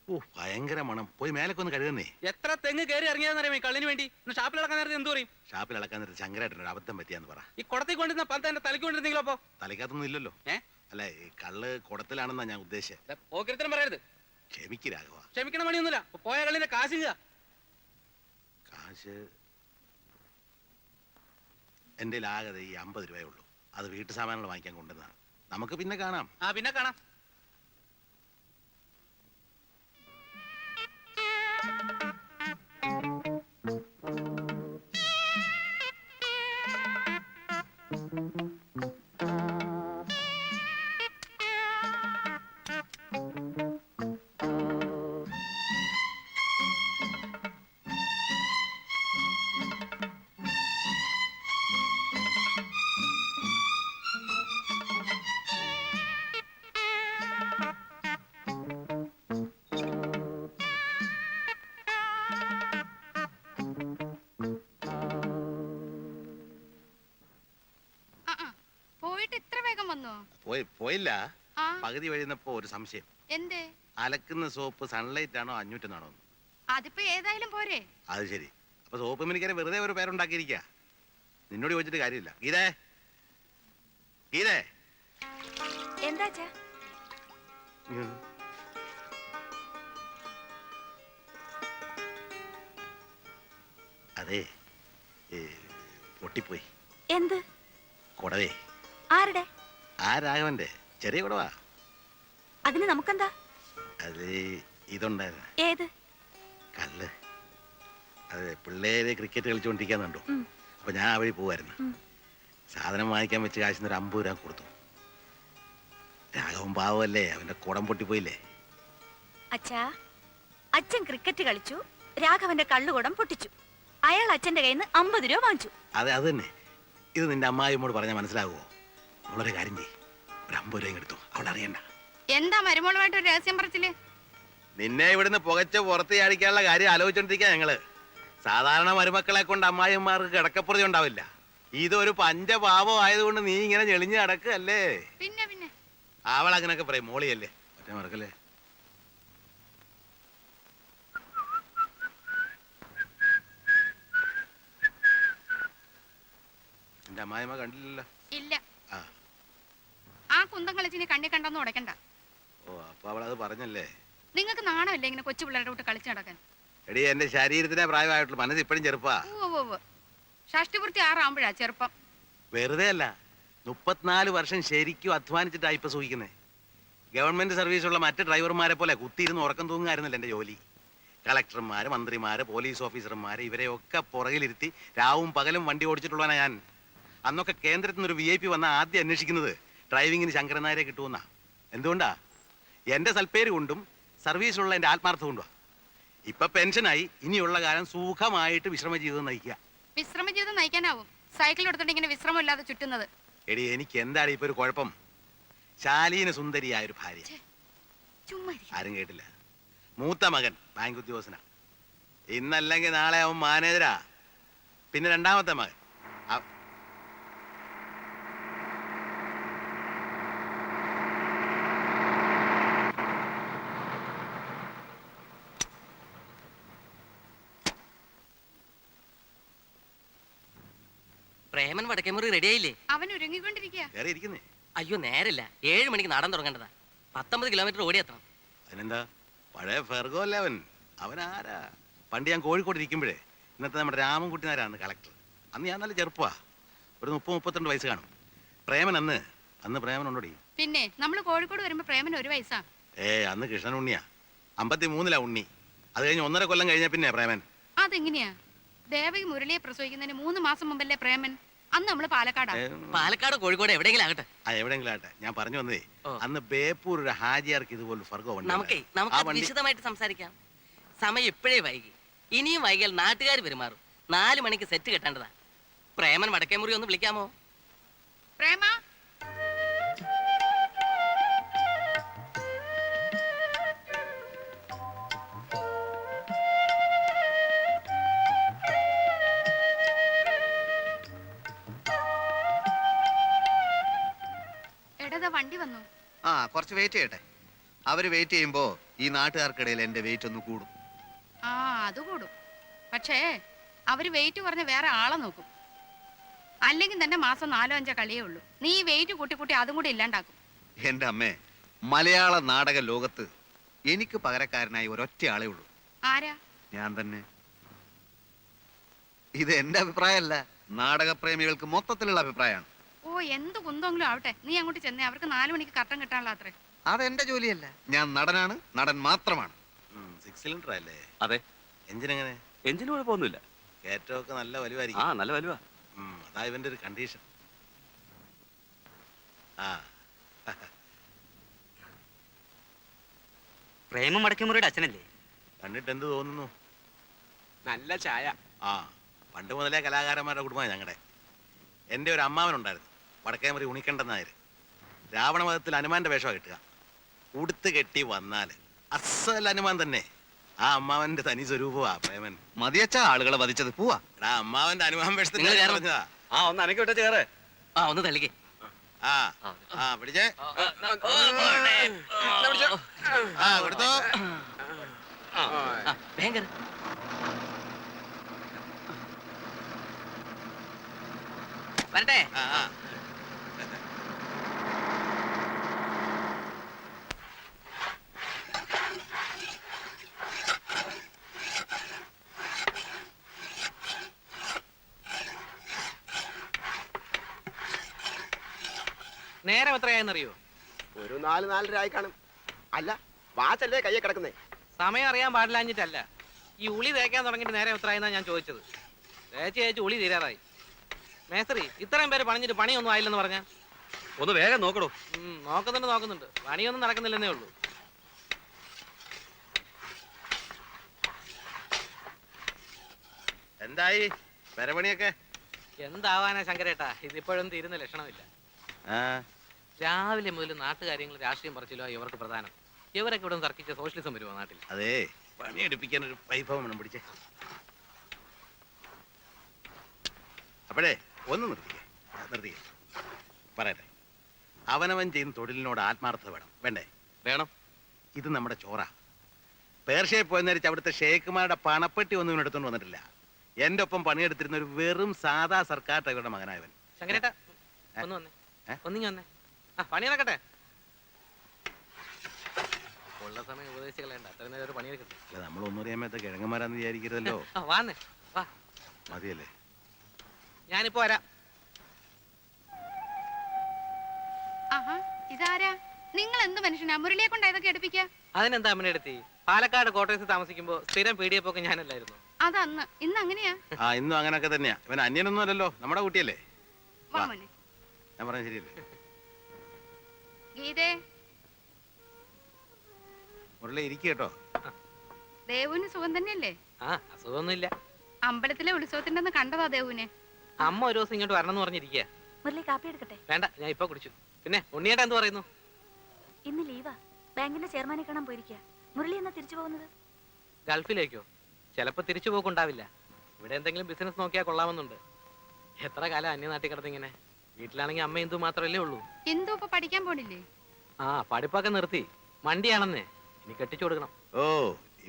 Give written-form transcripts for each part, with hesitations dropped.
ഓ ഭയങ്കര മണം. പോയി മേലൊക്കെ ഒന്ന് കഴുകുന്നേ. എത്ര തെങ്ങ് കയറി ഇറങ്ങിയാന്നറിയാമേ കള്ളിന് വേണ്ടി. ഇന്ന് ഷാപ്പിൽ ഇളക്കാൻ നേരത്തെ എന്ത് പറയും? ഷാപ്പിൽ ഇളക്കാൻ നേരത്തെ ശങ്കരായിട്ടൊരു അബദ്ധം പറ്റിയാന്ന് പറ. ഈ കുടത്തിൽ കൊണ്ടിരുന്ന പന്ത എന്റെ തലയ്ക്ക് കൊണ്ടിരുന്നെങ്കിലോ? അപ്പോ തലയ്ക്കകത്തൊന്നും ഇല്ലല്ലോ. അല്ല ഈ കള്ള് കുടത്തിലാണെന്നാ ഞാൻ ഉദ്ദേശിച്ചത്. പോക്കിരിത്തരം പറയരുത്. ക്ഷമിക്ക് രാഘവ. ക്ഷമിക്കണ പണിയൊന്നുമില്ല. പോയ കള്ളിന്റെ കാശ് കാശ് എന്റെ ആകെ ഈ 50 രൂപയേ ഉള്ളൂ. അത് വീട്ടു സാമാനങ്ങൾ വാങ്ങിക്കാൻ കൊണ്ടുവന്നാണ്. നമുക്ക് പിന്നെ കാണാം. പിന്നെ കാണാം. പോയില്ല. പകുതി വഴിയുന്നപ്പോ ഒരു സംശയം. എന്തേ? അലക്കുന്ന സോപ്പ് സൺലൈറ്റ് ആണോ 500 അതിപ്പോ ഏതായാലും പോരെ. അത് ശരി. അപ്പൊ സോപ്പ് മിനിക്കാരെ വെറുതെ ഒരു പേരുണ്ടാക്കിയിരിക്ക. നിന്നോട് ചോദിച്ചിട്ട് കാര്യമില്ല. ഗീതേ, ഗീതേ. എന്താ? അതെ, പൊട്ടിപ്പോയി. എന്ത്? കുടവേ. ആരുടെ? ആ രാഘവന്റെ ചെറിയ കുടവാ. അതിന് നമുക്കെന്താ? അത് ഇതുണ്ടായിരുന്നു. ഏത്? കല്ല്. അതെ, പിള്ളേര് ക്രിക്കറ്റ് കളിച്ചോണ്ടിരിക്കാന്നുണ്ടോ. അപ്പൊ ഞാൻ ആ വഴി പോവായിരുന്നു. സാധനം വാങ്ങിക്കാൻ വെച്ച് കാശിന് ഒരു 50 രൂപ കൊടുത്തു. രാഘവൻ പാവല്ലേ, അവന്റെ കുടം പൊട്ടിപ്പോയില്ലേ. അച്ഛാ, അച്ഛൻ ക്രിക്കറ്റ് കളിച്ചു, രാഘവന്റെ കള്ളുകുടം പൊട്ടിച്ചു. അയാൾ അച്ഛന്റെ കയ്യിൽ നിന്ന് 50 രൂപ വാങ്ങിച്ചു. അതെ, അത് തന്നെ. ഇത് നിന്റെ അമ്മായിയോട് പറഞ്ഞാൽ മനസ്സിലാകുമോ? അവളൊരു കാര്യം ചെയ്യും, ഒരു 50 രൂപ എടുത്തു. അവൾ അറിയണ്ട. എന്താ മരുമോളുമായിട്ട് ഒരു രഹസ്യം പറച്ചില്? നിന്നെ ഇവിടുന്ന് പുകച്ച് പുറത്ത് ചാടിക്കാനുള്ള കാര്യം ആലോചിച്ചോണ്ടിരിക്കുക ഞങ്ങള്. സാധാരണ മരുമക്കളെ കൊണ്ട് അമ്മായിമാർക്ക് കിടക്കപ്പുറതി ഉണ്ടാവില്ല. ഇതൊരു പഞ്ചപാപം ആയതുകൊണ്ട് നീ ഇങ്ങനെ ഞെളിഞ്ഞ് കിടക്കല്ലേ. പിന്നെ പിന്നെ അവൾ അങ്ങനെയൊക്കെ പറയും. മോളിയല്ലേ, ഒറ്റ മറക്കല്ലേ. എന്റെ അമ്മായിമ്മ കണ്ടില്ലല്ലോ. ഇല്ല. ആ കുന്തം കളിച്ചിന് കണ്ണി കണ്ടെന്ന് ഉടക്കണ്ട. ഓ, അപ്പൊ അവളത് പറഞ്ഞല്ലേ. നിങ്ങൾക്ക് നാണമില്ല ഇങ്ങനെ കൊച്ചു പിള്ളേരുടെ കൂട്ട് കളിച്ചു നടക്കാൻ? എടി, എന്റെ ശരീരത്തിനെ പ്രായമായിട്ടുള്ളൂ, മനസ്സ് ഇപ്പഴും ചെറുപ്പാ. ഷഷ്ടിപൂർത്തി 6 ആവുമ്പോഴാ ചെറുപ്പം. വെറുതെ അല്ല, 34 വർഷം ശരിക്കും അധ്വാനിച്ചിട്ടാ ഇപ്പൊ സൂഹിക്കുന്നേ. ഗവൺമെന്റ് സർവീസുള്ള മറ്റ് ഡ്രൈവർമാരെ പോലെ കുത്തിയിരുന്ന് ഉറക്കം തൂങ്ങായിരുന്നില്ല എന്റെ ജോലി. കളക്ടർമാര്, മന്ത്രിമാര്, പോലീസ് ഓഫീസർമാര്, ഇവരെയൊക്കെ പുറകിലിരുത്തി രാവും പകലും വണ്ടി ഓടിച്ചിട്ടുള്ളവനാ ഞാൻ. അന്നൊക്കെ കേന്ദ്രത്തിൽ നിന്നൊരു VIP വന്ന ആദ്യം അന്വേഷിക്കുന്നത് ഡ്രൈവിങ്ങിന് ശങ്കരൻ നായരെ കിട്ടുമെന്നാ. എന്തുകൊണ്ടാ? എന്റെ സൽപ്പേര് കൊണ്ടും സർവീസിലുള്ള എന്റെ ആത്മാർത്ഥം കൊണ്ടുവാ. ഇപ്പൊ പെൻഷനായി, ഇനിയുള്ള കാലം സുഖമായിട്ട് വിശ്രമ ജീവിതം നയിക്കുക. വിശ്രമ ജീവിതം നയിക്കാനാവും സൈക്കിൾ എടുത്തിട്ട് ഇങ്ങനെ വിശ്രമമില്ലാതെ ചുറ്റുന്നത്? എടി, എനിക്ക് എന്താണ് ഇപ്പൊ ഒരു കുഴപ്പം? ശാലീന സുന്ദരിയായ ഒരു ഭാര്യ. ആരും കേട്ടില്ല. മൂത്ത മകൻ ബാങ്ക് ഉദ്യോഗസ്ഥനാ. ഇന്നല്ലെങ്കിൽ നാളെ അവൻ മാനേജരാ. പിന്നെ രണ്ടാമത്തെ മകൻ പ്രേമൻ വടക്കേമുറി റെഡി ആയില്ലേ? അവൻ ഒരുങ്ങിക്കൊണ്ടിരിക്കുക. അയ്യോ, നേരില്ല. 7 മണിക്ക് നടൻ തുടങ്ങേണ്ടതാ. 19 കിലോമീറ്റർ ഓടിയെത്തണം. അതിനെന്താ, പഴയ ഫെർഗോ അല്ലേ അവൻ. അവനാരാ? പണ്ട് ഞാൻ കോഴിക്കോട് ഇരിക്കുമ്പോഴേ ഇന്നത്തെ നമ്മുടെ രാമൻകുട്ടി നായരാണ് കളക്ടർ. അന്ന് ഞാൻ നല്ല ചെറുപ്പാ, ഒരു 30-32 വയസ്സ് കാണും. പ്രേമൻ അന്ന് പ്രേമൻ ഉണ്ടോടി? പിന്നെ നമ്മൾ കോഴിക്കോട് വരുമ്പോ പ്രേമൻ 1 വയസ്സാ. അന്ന് കൃഷ്ണൻ ഉണ്ണിയാ. 53 ഉണ്ണി. അത് കഴിഞ്ഞ് 1.5 കൊല്ലം കഴിഞ്ഞ പിന്നെ പ്രേമൻ. അതെങ്ങനെയാ? ദേവകി മുരളിയെ പ്രസവിക്കുന്നതിന് 3 മാസം മുമ്പല്ലേ പ്രേമൻ? അന്ന് നമ്മള് പാലക്കാട് കോഴിക്കോട് എവിടെയെങ്കിലും ആകട്ടെ. എവിടെയെങ്കിലും ആട്ടെ. ഞാൻ പറഞ്ഞു വന്നേ, അന്ന് ബേപ്പൂർ ഒരു ഹാജിയാർക്ക് ഇതുപോലെ ഫർഗോ നമുക്ക് വിശദമായിട്ട് സംസാരിക്കാം. സമയം ഇപ്പോഴേ വൈകി. ഇനിയും വൈകിയാൽ നാട്ടുകാർ പെരുമാറും. 4 മണിക്ക് സെറ്റ് കെട്ടേണ്ടതാ. പ്രേമൻ വടക്കേമുറി ഒന്ന് വിളിക്കാമോ? പ്രേമ, കുറച്ച് വെയിറ്റ് ചെയ്യട്ടെ. അവര് വെയിറ്റ് ചെയ്യുമ്പോ ഈ നാട്ടുകാർക്കിടയിൽ എന്റെ വെയിറ്റ് ഒന്ന് കൂടും. ആ അത് കൂടും. പക്ഷേ അവര് വെയിറ്റ് കുറഞ്ഞ വേറെ ആളെ നോക്കും. അല്ലെങ്കിൽ തന്നെ മാസം 4-5 കളിയേ ഉള്ളൂ. നീ വെയിറ്റ് കൂട്ടി കൂട്ടി അതും കൂടി ഇല്ലാണ്ടാക്കും. എന്റെ അമ്മേ, മലയാള നാടക ലോകത്ത് എനിക്ക് പകരക്കാരനായി ഒരൊറ്റ ആളേ ഉള്ളൂ. ആരാ? ഞാൻ തന്നെ. ഇത് എന്റെ അഭിപ്രായമല്ല, നാടകപ്രേമികൾക്ക് മൊത്തത്തിലുള്ള അഭിപ്രായമാണ്. ഓ എന്ത് കുന്തെങ്കിലും ആവട്ടെ, നീ അങ്ങോട്ട് ചെന്നേ. അവർക്ക് 4 മണിക്ക് കട്ടൻ കിട്ടാനുള്ള അത്രേ. അതെന്റെ ജോലിയല്ല. ഞാൻ നടനാണ്, നടൻ മാത്രമാണ്. 6 സിലിണ്ടർ അല്ലേ? അതെ. എഞ്ചിൻ എങ്ങനെ? എഞ്ചിന് കുഴപ്പമൊന്നുമില്ല. കയറ്റമൊക്കെ നല്ല ആ വലുവായിരിക്കും. നല്ല വലുവാ. അതാ ഇവന്റെ ഒരു കണ്ടീഷൻ. ആ പ്രേമം വടക്കേമുറിയുടെ അച്ഛനല്ലേ? കണ്ടിട്ട് എന്ത് തോന്നുന്നു? നല്ല ചായ. ആ പണ്ട് മുതലേ കലാകാരന്മാരുടെ കുടുംബമാണ് ഞങ്ങളുടെ. എൻ്റെ ഒരു അമ്മാവനുണ്ടായിരുന്നു, വടക്കേമുറി ഉണിക്കണ്ടൻ നായർ. രാവണവധത്തിൽ ഹനുമാന്റെ വേഷമാണ് കിട്ടുക. ഉടുത്ത് കെട്ടി വന്നാൽ അസൽ ഹനുമാൻ തന്നെ. ആ അമ്മാവന്റെ തനി സ്വരൂപമാ പ്രേമൻ. മതിയച്ച ആളുകളെ വധിച്ചത്. പോവാ. എടാ അമ്മാവന്റെ ഹനുമാൻ വേഷത്തിൽ നിങ്ങൾ കയറ്. പറഞ്ഞതാ. ആ ഒന്ന് അനക്കി വിട്ട ചേറ്. ആ ഒന്ന് തള്ളിക്കേ. ആ ആ പിടിച്ചേ. ആ കൊടുത്തോ. ഭയങ്കര വരട്ടെ. ആ ആ നേരം എത്രയായെന്നറിയോ? ഒരു 4-4:30 ആയി കാണും. അല്ല, വാച്ചല്ലേ കയ്യെ കിടക്കുന്നേ. സമയം അറിയാൻ പാടില്ലാഞ്ഞിട്ടല്ല. ഈ ഉളി തേക്കാൻ തുടങ്ങിയിട്ട് നേരം എത്രയായെന്നാ ഞാൻ ചോദിച്ചത്. തേച്ച് ഉളി തീരാറായി. മേസ്ത്രി ഇത്രയും പേര് പണിഞ്ഞിട്ട് പണിയൊന്നും ആയില്ലെന്ന് പറഞ്ഞാ? ഒന്ന് വേഗം നോക്കണോ. നോക്കുന്നുണ്ട്. പണിയൊന്നും നടക്കുന്നില്ലെന്നേ ഉള്ളൂ. എന്തായി പെരപണിയൊക്കെ? എന്താവാനാ ശങ്കരേട്ടാ, ഇതിപ്പോഴും തീരുന്ന ലക്ഷണമില്ല. ആ രാവിലെ മുതൽ നാട്ടുകാര്യങ്ങൾ രാഷ്ട്രീയം പറിച്ചില്ലോ ഇവർക്ക് പ്രധാനം. ഇവരൊക്കെ ഇവിടെ തർക്കിച്ച സോഷ്യലിസം വരുമോ നാട്ടിൽ? അതെ, പണിയെടുപ്പിക്കാൻ ഒരു വൈഭവം വേണം. പിടിച്ചേ. അപ്പോഴേ ഒന്ന് നിർത്തിക്കേ. പറയട്ടെ, അവനവൻ ചെയ്യുന്ന തൊഴിലിനോട് ആത്മാർത്ഥത വേണ്ടേ? വേണം. ഇത് നമ്മുടെ ചോറ. പേർഷ്യയിൽ പോയെന്നരിച്ച് അവിടുത്തെ ഷേഖുമാരുടെ പണപ്പെട്ടി ഒന്നും ഇവനെടുത്തോണ്ട് വന്നിട്ടില്ല. എന്റെ ഒപ്പം പണിയെടുത്തിരുന്ന ഒരു വെറും സാധാ സർക്കാർ ഡ്രൈവറുടെ മകനായവൻ. ശങ്കരേട്ടാ ഒന്ന് വന്നേ. ഒന്നിങ്ങി വന്നേ. ആ പണി നടക്കട്ടെ. ഉള്ള സമയം ഉപദേശിച്ച് കളയണ്ട. അത്ര നേരം ഒരു പണിയെടുക്കട്ടെ. അല്ല, നമ്മളൊന്നും അറിയാമത്തെ കിഴങ്ങന്മാരാന്ന് വിചാരിക്കരുതല്ലോ. വാന്നേ വാ. മതിയല്ലേ? ഞാനിപ്പോ വരാം. ആഹാ ഇതാരാ? നിങ്ങൾ എന്ത് മനുഷ്യനാ? മുരളിയെ കൊണ്ട് ഇതൊക്കെ എടുപ്പിക്ക. അതിനെന്താ അമ്മനെ എടുത്തി? പാലക്കാട് കോട്ടയത്ത് താമസിക്കുമ്പോ സ്ഥിരം പീഡിയപ്പൊക്കെ ഞാനല്ലായിരുന്നു. അതന്ന്. ഇന്ന് അങ്ങനെയാ? ആ ഇന്നും അങ്ങനൊക്കെ തന്നെയാ. ഇവൻ അന്യനൊന്നും അല്ലല്ലോ, നമ്മുടെ കുട്ടിയല്ലേ. വാ മോനെ. ഞാൻ പറഞ്ഞ ശരിയല്ലേ? ഗീതേ, മുരളി ഇരിക്കുക കേട്ടോ. ദേവുവിന് സുഖം തന്നെയല്ലേ? ആ അസുഖമൊന്നുമില്ല. അമ്പലത്തിലെ ഉത്സവത്തിന്റെ അന്ന് കണ്ടതാ ദേവുവിനെ. അമ്മ ഒരു ദിവസം ഇങ്ങോട്ട് വരണം എന്ന് പറഞ്ഞിരിക്കുക. മുരളി കാപ്പി എടുക്കട്ടെ? വേണ്ട, ഞാൻ ഇപ്പൊ കുടിച്ചു. പിന്നെ ഉണ്ണിയേട്ടാ എന്ത് പറയുന്നു? ഇന്ന് ലീവാ. ബാങ്കിന്റെ ചെയർമാനെ കാണാൻ പോയിരിക്കുക. മുരളി എന്നാ തിരിച്ചു പോകുന്നത്? ഗൾഫിലേക്കോ? ചിലപ്പോ തിരിച്ചു പോക്കുണ്ടാവില്ല. ഇവിടെ എന്തെങ്കിലും ബിസിനസ് നോക്കിയാൽ കൊള്ളാമെന്നുണ്ട്. എത്ര കാലം അന്യനാട്ടിൽ കിടന്നിങ്ങനെ. വീട്ടിലാണെങ്കിൽ അമ്മ എന്തു മാത്രമല്ലേ ഉള്ളൂ. എന്തു ഇപ്പൊ പഠിക്കാൻ പോണില്ലേ? ആ പഠിപ്പൊക്കെ നിർത്തി. മണ്ടിയാണെന്നേ. ഇനി കെട്ടിച്ചു കൊടുക്കണം. ഓ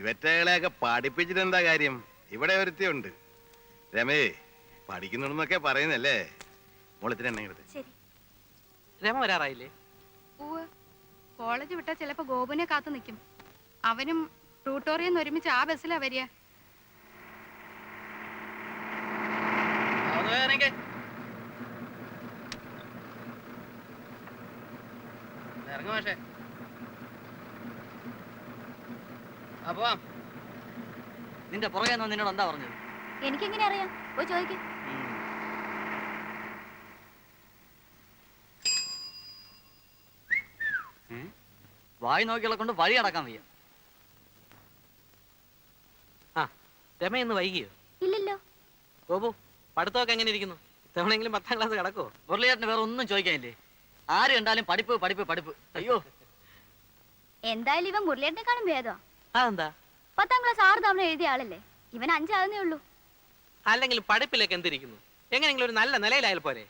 ഇവറ്റകളെയൊക്കെ പഠിപ്പിച്ചിട്ട് എന്താ കാര്യം? ഇവിടെ ഒരുത്തിയുണ്ട്, രമേ, പഠിക്കുന്നുണ്ടെന്നൊക്കെ പറയുന്നല്ലേ. മോളത്തിന് എണ്ണ എടുത്ത്. ശരി. രമ വരാറായില്ലേ? പൂവ് കോളേജ് വിട്ടാ ചിലപ്പോ ഗോപുനെ കാത്തു നിൽക്കും. അവനും ട്യൂട്ടോറിയെന്ന് ഒരുമിച്ച് ആ ബസ്സിലാ വരിക. ഇറങ്ങ മാഷേ. നിന്റെ പുറകെ നിന്നോട് എന്താ പറഞ്ഞത്? എനിക്കെങ്ങനെ അറിയാം? പോയി ചോദിക്കും. വായി നോക്കിയുള്ള കൊണ്ട് വഴി അടക്കാൻ വയ്യ. ആ രമ ഇന്ന് വൈകിയോ? ഇല്ലല്ലോ. ഗോപു പഠിത്തമൊക്കെ എങ്ങനെ ഇരിക്കുന്നു? തവണെങ്കിലും 10ാം ക്ലാസ് കിടക്കുവോ? മുരളിയേട്ടന് വേറെ ഒന്നും ചോദിക്കാനില്ലേ? ആര് കണ്ടാലും പഠിപ്പ് പഠിപ്പ് പഠിപ്പ്. അയ്യോ, എന്തായാലും ഇവൻ മുരളിയേട്ടനെക്കാളും ഭേദം. അതെന്താ? 10ാം ക്ലാസ് 6 തവണ എഴുതിയ ആളല്ലേ. ഇവൻ 5 ആകുന്നേ ഉള്ളൂ. അല്ലെങ്കിൽ പഠിപ്പിലേക്ക് എന്തിരിക്കുന്നു? എങ്ങനെയെങ്കിലും ഒരു നല്ല നിലയിലായാൽ പോരെ?